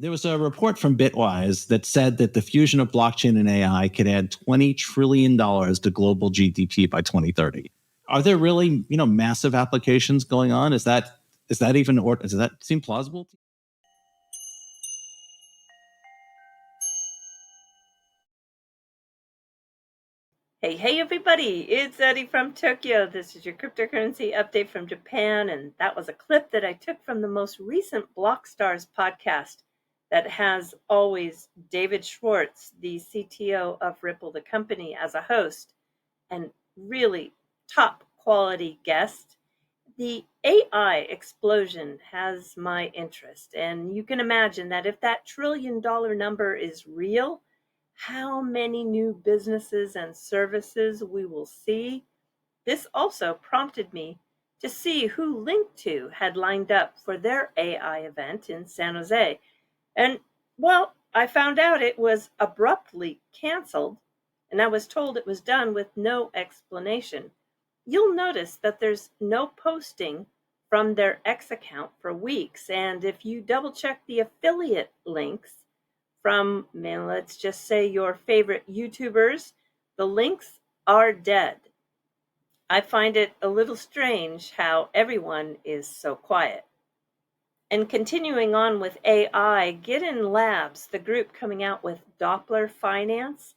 There was a report from Bitwise that said that the fusion of blockchain and AI could add $20 trillion to global GDP by 2030. Are there really, massive applications going on? Is that even, or does that seem plausible? Hey everybody, it's Eri from Tokyo. This is your cryptocurrency update from Japan, and that was a clip that I took from the most recent Blockstars podcast that has always David Schwartz, the CTO of Ripple, the company, as a host, and really top quality guest. The AI explosion has my interest, and you can imagine that if that $1 trillion number is real, how many new businesses and services we will see. This also prompted me to see who Link2 had lined up for their AI event in San Jose. And, well, I found out it was abruptly canceled, and I was told it was done with no explanation. You'll notice that there's no posting from their X account for weeks, and if you double check the affiliate links, from, let's just say, your favorite YouTubers, the links are dead. I find it a little strange how everyone is so quiet. And continuing on with AI, Gidden Labs, the group coming out with Doppler Finance,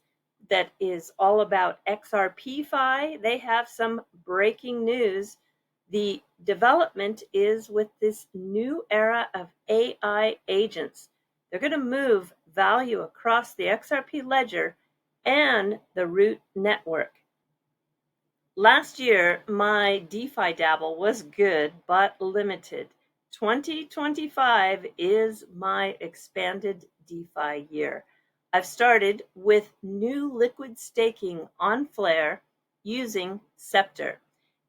that is all about XRP Fi, they have some breaking news. The development is with this new era of AI agents. They're going to move value across the XRP ledger and the root network. Last year, my DeFi dabble was good but limited. 2025 is my expanded DeFi year. I've started with new liquid staking on Flare using Scepter.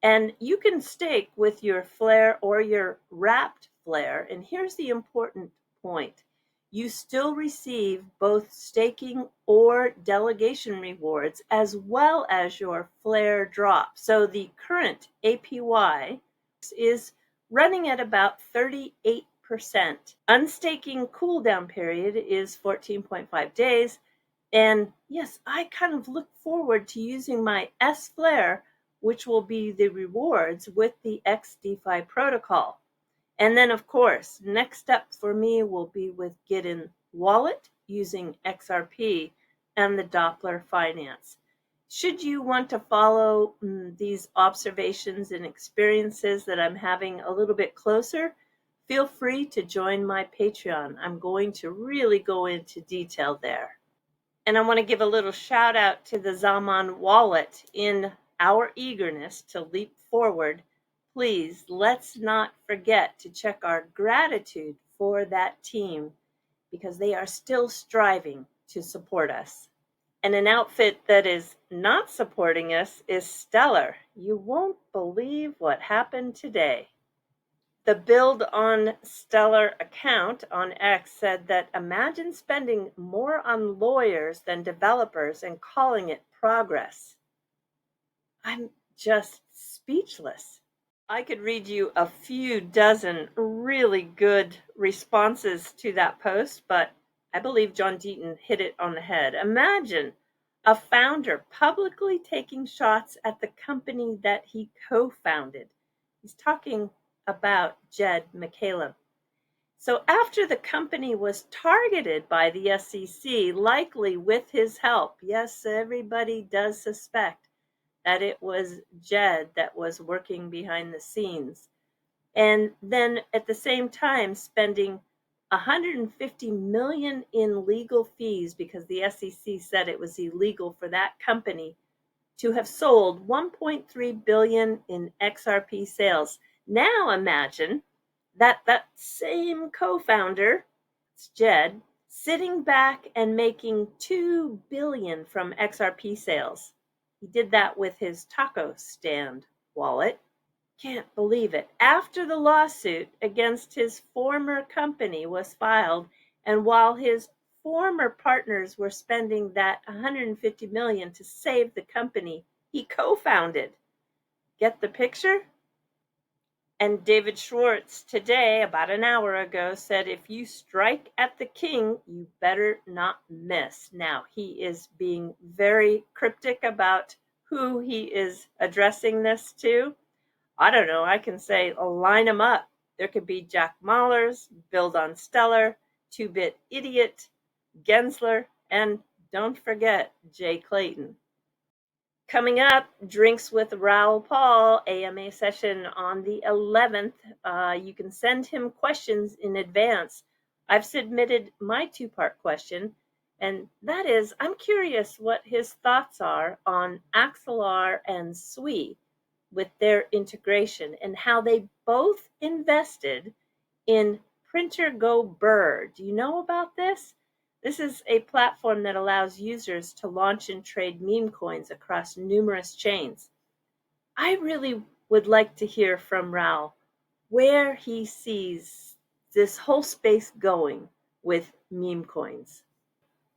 And you can stake with your Flare or your wrapped Flare. And here's the important point. You still receive both staking or delegation rewards as well as your Flare drop. So the current APY is running at about 38%. Unstaking cooldown period is 14.5 days. And yes, I kind of look forward to using my S Flare, which will be the rewards with the XDeFi protocol. And then, of course, next step for me will be with Gidden Wallet using XRP and the Doppler Finance. Should you want to follow these observations and experiences that I'm having a little bit closer, feel free to join my Patreon. I'm going to really go into detail there. And I want to give a little shout out to the Zaman wallet. In our eagerness to leap forward, please let's not forget to check our gratitude for that team, because they are still striving to support us. And an outfit that is not supporting us is Stellar. You won't believe what happened today. The Build on Stellar account on X said that imagine spending more on lawyers than developers and calling it progress. I'm just speechless. I could read you a few dozen really good responses to that post, but I believe John Deaton hit it on the head. Imagine a founder publicly taking shots at the company that he co-founded. He's talking about Jed McCaleb. So after the company was targeted by the SEC, likely with his help, yes, everybody does suspect that it was Jed that was working behind the scenes. And then at the same time spending $150 million in legal fees because the SEC said it was illegal for that company to have sold $1.3 billion in XRP sales. Now imagine that same co-founder, it's Jed, sitting back and making $2 billion from XRP sales. He did that with his taco stand wallet. Can't believe it. After the lawsuit against his former company was filed, and while his former partners were spending that $150 million to save the company he co-founded. Get the picture? And David Schwartz today, about an hour ago, said if you strike at the king, you better not miss. Now, he is being very cryptic about who he is addressing this to. I don't know, I can say line them up. There could be Jack Mallers, Build on Stellar, 2-Bit Idiot, Gensler, and don't forget Jay Clayton. Coming up, Drinks with Raoul Paul, AMA session on the 11th. You can send him questions in advance. I've submitted my 2-part question, and that is, I'm curious what his thoughts are on Axelar and Sui with their integration and how they both invested in Printer Go Bird. Do you know about this? This is a platform that allows users to launch and trade meme coins across numerous chains. I really would like to hear from Raoul where he sees this whole space going with meme coins.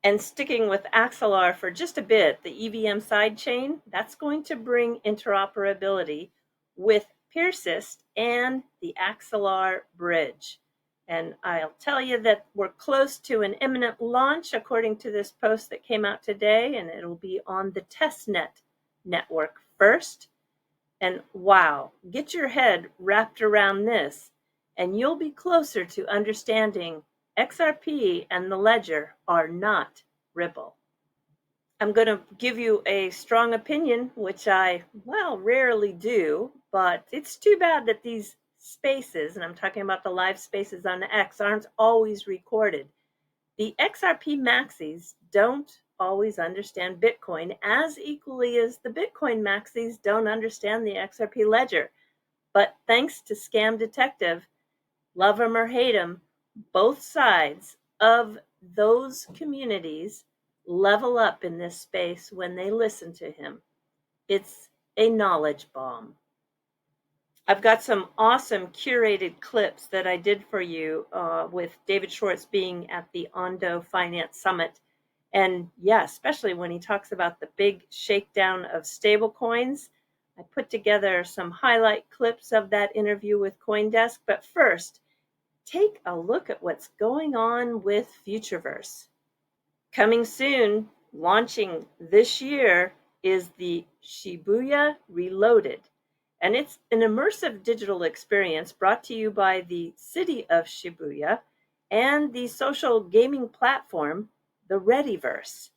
And sticking with Axelar for just a bit, the EVM sidechain, that's going to bring interoperability with Persist and the Axelar bridge. And I'll tell you that we're close to an imminent launch, according to this post that came out today, and it'll be on the testnet network first. And wow, get your head wrapped around this, and you'll be closer to understanding XRP and the ledger are not Ripple. I'm going to give you a strong opinion, which I, rarely do, but it's too bad that these spaces, and I'm talking about the live spaces on X, aren't always recorded. The XRP maxis don't always understand Bitcoin as equally as the Bitcoin maxis don't understand the XRP ledger. But thanks to Scam Detective, love him or hate him, both sides of those communities level up in this space when they listen to him. It's a knowledge bomb. I've got some awesome curated clips that I did for you with David Schwartz being at the Ondo Finance Summit. And yeah, especially when he talks about the big shakedown of stablecoins. I put together some highlight clips of that interview with CoinDesk. But first, take a look at what's going on with Futureverse. Coming soon, launching this year, is the Shibuya Reloaded. And it's an immersive digital experience brought to you by the city of Shibuya and the social gaming platform, the Rediverse.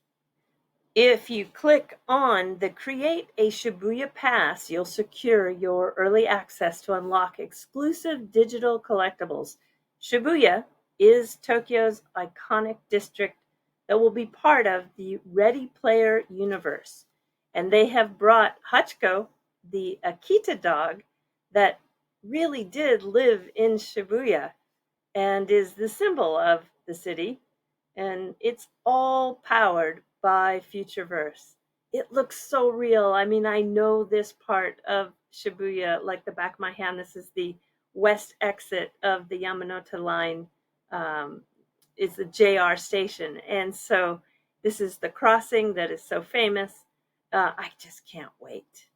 If you click on the Create a Shibuya Pass, you'll secure your early access to unlock exclusive digital collectibles. Shibuya is Tokyo's iconic district that will be part of the Ready Player universe. And they have brought Hachiko, the Akita dog that really did live in Shibuya and is the symbol of the city. And it's all powered by Futureverse. It looks so real. I mean, I know this part of Shibuya like the back of my hand. This is the west exit of the Yamanote line. Is the JR station. And so this is the crossing that is so famous. I just can't wait.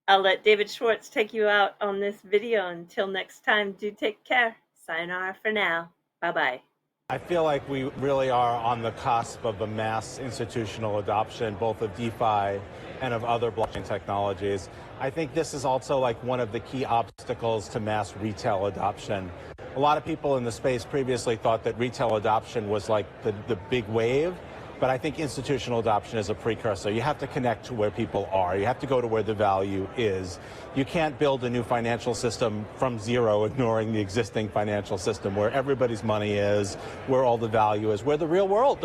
I'll let David Schwartz take you out on this video. Until next time, do take care. Sayonara for now. Bye-bye. I feel like we really are on the cusp of a mass institutional adoption, both of DeFi and of other blockchain technologies. I think this is also like one of the key obstacles to mass retail adoption. A lot of people in the space previously thought that retail adoption was like the big wave, but I think institutional adoption is a precursor. You have to connect to where people are. You have to go to where the value is. You can't build a new financial system from zero, ignoring the existing financial system where everybody's money is, where all the value is, where the real world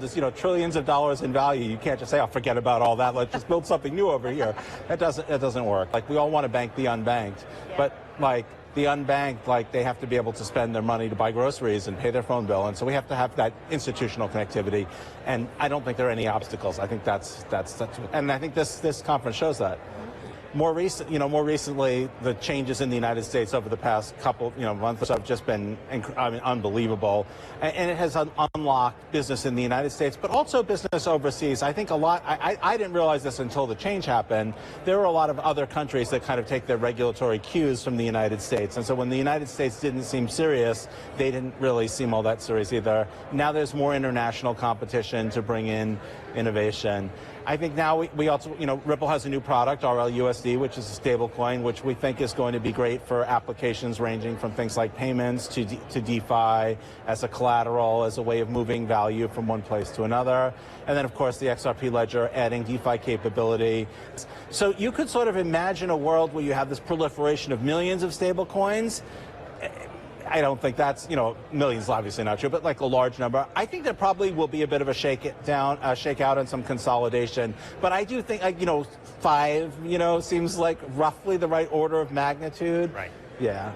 is, trillions of dollars in value. You can't just say, oh, forget about all that. Let's just build something new over here. That doesn't work. Like, we all want to bank the unbanked, but like, the unbanked, they have to be able to spend their money to buy groceries and pay their phone bill. And so we have to have that institutional connectivity. And I don't think there are any obstacles. I think that's and I think this conference shows that. More recently, the changes in the United States over the past couple, months have just been unbelievable, and it has unlocked business in the United States, but also business overseas. I think a lot. I didn't realize this until the change happened. There were a lot of other countries that kind of take their regulatory cues from the United States, and so when the United States didn't seem serious, they didn't really seem all that serious either. Now there's more international competition to bring in innovation. I think now we also, Ripple has a new product, RLUSD, which is a stable coin, which we think is going to be great for applications ranging from things like payments to DeFi, as a collateral, as a way of moving value from one place to another. And then, of course, the XRP ledger adding DeFi capability. So you could sort of imagine a world where you have this proliferation of millions of stable coins. I don't think that's, millions is obviously not true, but like a large number. I think there probably will be a bit of a shakeout and some consolidation. But I do think, 5, seems like roughly the right order of magnitude. Right. Yeah.